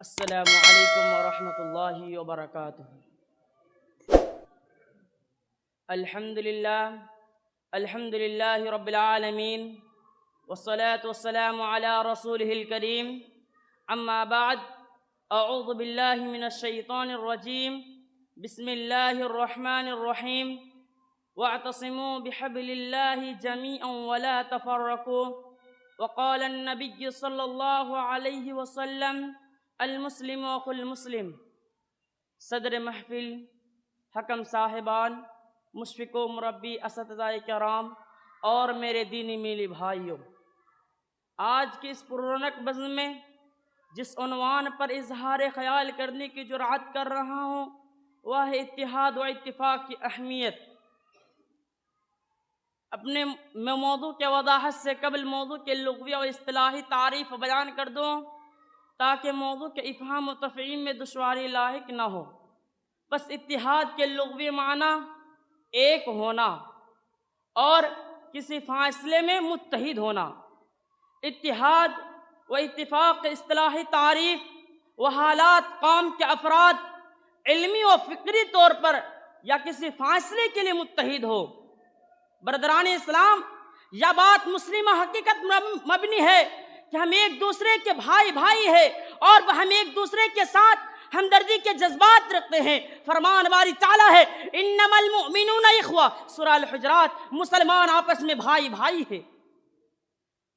السلام علیکم ورحمۃ اللہ وبرکاتہ۔ الحمد للہ رب العالمین والصلاة والسلام علی رسولہ الکریم، اما بعد، اعوذ باللہ من الشیطان الرجیم، بسم اللہ الرحمن الرحیم، واعتصموا بحبل اللہ جمیعا ولا تفرقوا، وقال النبی صلی اللہ علیہ وسلم المسلم اخو المسلم۔ صدر محفل، حکم صاحبان، مشفق و مربی اساتذہ کرام اور میرے دینی میلی بھائیوں، آج کی اس پررونق بزم میں جس عنوان پر اظہار خیال کرنے کی جرأت کر رہا ہوں وہ ہے اتحاد و اتفاق کی اہمیت۔ اپنے موضوع کے وضاحت سے قبل موضوع کے لغوی و اصطلاحی تعریف بیان کر دوں تاکہ موضوع کے افہام و تفہیم میں دشواری لاحق نہ ہو۔ بس اتحاد کے لغوی معنی ایک ہونا اور کسی فاصلے میں متحد ہونا۔ اتحاد و اتفاق کے اصطلاحی تعریف وہ حالات قوم کے افراد علمی و فکری طور پر یا کسی فاصلے کے لیے متحد ہو۔ برادران اسلام، یہ بات مسلمہ حقیقت مبنی ہے کہ ہم ایک دوسرے کے بھائی ہیں اور ہم ایک دوسرے کے ساتھ ہمدردی کے جذبات رکھتے ہیں۔ فرمان باری تعالیٰ ہے انما المؤمنون اخوہ، سورہ الحجرات، مسلمان آپس میں بھائی ہیں۔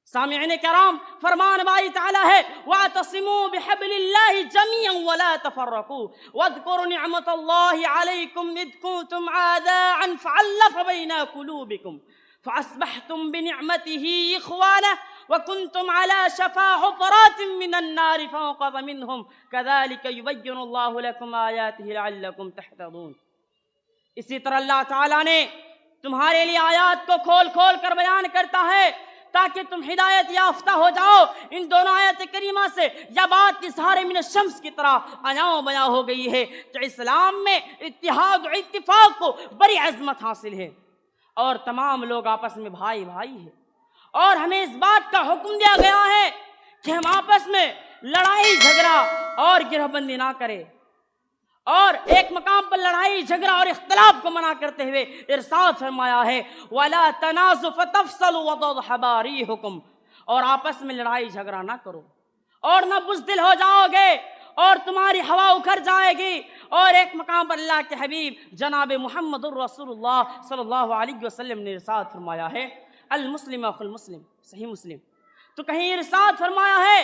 سامعین کرام، فرمان باری تعالیٰ ہے واعتصموا بحبل اللہ جمیعا ولا تفرقوا واذکروا نعمت اللہ علیکم اذ کنتم اعداء فالف بین قلوبکم فاصبحتم بنعمته اخوانا وکنتم على شفا حفرات من النار فانقذ منهم كذلك يبين الله لكم آیاته لعلكم تهتدون۔ اسی طرح اللہ تعالیٰ نے تمہارے لیے آیات کو کھول کر بیان کرتا ہے تاکہ تم ہدایت یافتہ ہو جاؤ۔ ان دونوں آیت کریمہ سے یہ بات اظہار من الشمس کی طرح عیاں بیاں ہو گئی ہے کہ اسلام میں اتحاد و اتفاق کو بڑی عظمت حاصل ہے اور تمام لوگ آپس میں بھائی ہیں، اور ہمیں اس بات کا حکم دیا گیا ہے کہ ہم آپس میں لڑائی جھگڑا اور گروہ بندی نہ کریں، اور ایک مقام پر لڑائی جھگڑا اور اختلاف کو منع کرتے ہوئے ارشاد فرمایا ہے وَلَا تَنَازُوا فَتَفْشَلُوا وَتَذْهَبَ رِيحُكُمْ، اور آپس میں لڑائی جھگڑا نہ کرو اور نہ بزدل ہو جاؤ گے اور تمہاری ہوا اکھڑ جائے گی۔ اور ایک مقام پر اللہ کے حبیب جناب محمد الرسول اللہ صلی اللہ علیہ وسلم نے ارشاد فرمایا ہے المسلم اخو المسلم، صحیح مسلم۔ تو کہیں ارشاد فرمایا ہے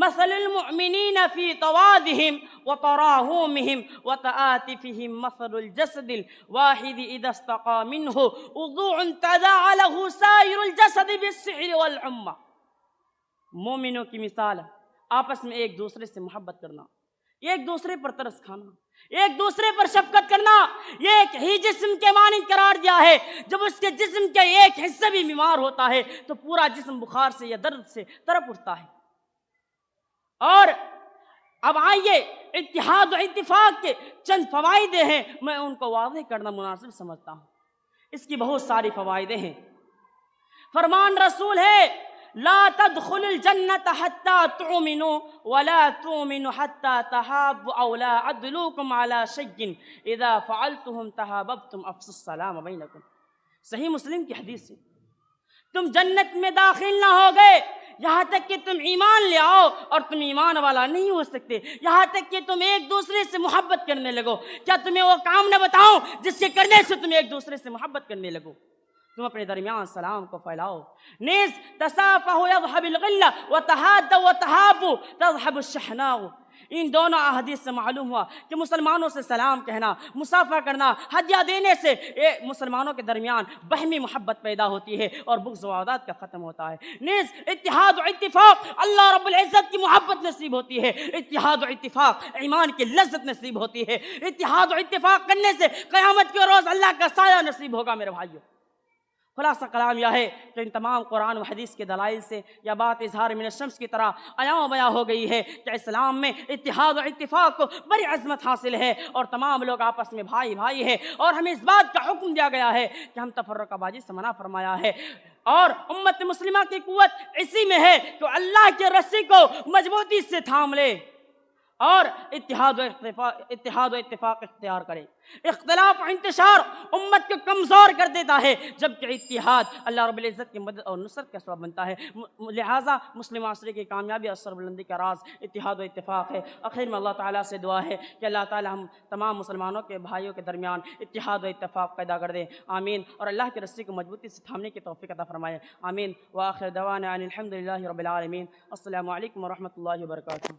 مثل المؤمنین فی توادہم وتراحمہم وتعاطفہم مثل الجسد الواحد اذا استقى منہ عضو تداعى له سائر الجسد بالسحر والحمى۔ مومنوں کی مثال آپس میں ایک دوسرے سے محبت کرنا، ایک دوسرے پر ترس کھانا، ایک دوسرے پر شفقت کرنا، یہ ایک ہی جسم کے مانند قرار دیا ہے۔ جب اس کے جسم کے ایک حصہ بھی بیمار ہوتا ہے تو پورا جسم بخار سے یا درد سے تڑپ اٹھتا ہے۔ اور اب آئیے اتحاد و اتفاق کے چند فوائد ہیں، میں ان کو واضح کرنا مناسب سمجھتا ہوں۔ اس کی بہت ساری فوائد ہیں۔ فرمان رسول ہے لا تدخل الجنة حتى تؤمنوا ولا تؤمنوا حتى تحابوا او لا ادلوكم على شيء اذا فعلتم تحاببتم افشوا السلام بينكم، صحیح مسلم کی حدیث ہے۔ تم جنت میں داخل نہ ہوگے یہاں تک کہ تم ایمان لے آؤ، اور تم ایمان والا نہیں ہو سکتے یہاں تک کہ تم ایک دوسرے سے محبت کرنے لگو۔ کیا تمہیں وہ کام نہ بتاؤں جس کے کرنے سے تم ایک دوسرے سے محبت کرنے لگو؟ تم اپنے درمیان سلام کو پھیلاؤ۔ نیز تصافحوا یذهب الغلہ وتحادوا وتحابوا تذهب الشحناء۔ ان دونوں احادیث سے معلوم ہوا کہ مسلمانوں سے سلام کہنا، مصافحہ کرنا، ہدیہ دینے سے مسلمانوں کے درمیان باہمی محبت پیدا ہوتی ہے اور بغض و عداوت کا ختم ہوتا ہے۔ نیز اتحاد و اتفاق اللہ رب العزت کی محبت نصیب ہوتی ہے، اتحاد و اتفاق ایمان کی لذت نصیب ہوتی ہے، اتحاد و اتفاق کرنے سے قیامت کے روز اللہ کا سایہ نصیب ہوگا۔ میرے بھائیوں، خلاصہ کلام یہ ہے کہ ان تمام قرآن و حدیث کے دلائل سے یہ بات اظہار من الشمس کی طرح عیاں بیاں ہو گئی ہے کہ اسلام میں اتحاد و اتفاق کو بڑی عظمت حاصل ہے اور تمام لوگ آپس میں بھائی ہیں، اور ہمیں اس بات کا حکم دیا گیا ہے کہ ہم تفرقہ بازی سے منع فرمایا ہے۔ اور امت مسلمہ کی قوت اسی میں ہے کہ اللہ کی رسی کو مضبوطی سے تھام لے اور اتحاد و اتفاق اختیار کریں۔ اختلاف و انتشار امت کو کمزور کر دیتا ہے، جبکہ اتحاد اللہ رب العزت کی مدد اور نصرت کا سبب بنتا ہے۔ لہٰذا مسلم معاشرے کی کامیابی اور سربلندی کا راز اتحاد و اتفاق ہے۔ آخر میں اللہ تعالیٰ سے دعا ہے کہ اللہ تعالیٰ ہم تمام مسلمانوں کے بھائیوں کے درمیان اتحاد و اتفاق پیدا کر دیں، آمین، اور اللہ کی رسی کو مضبوطی سے تھامنے کی توفیق عطا فرمائے، آمین۔ وآخر دعوانا ان الحمد للہ رب العالمین۔ السلام علیکم ورحمۃ اللہ وبرکاتہ۔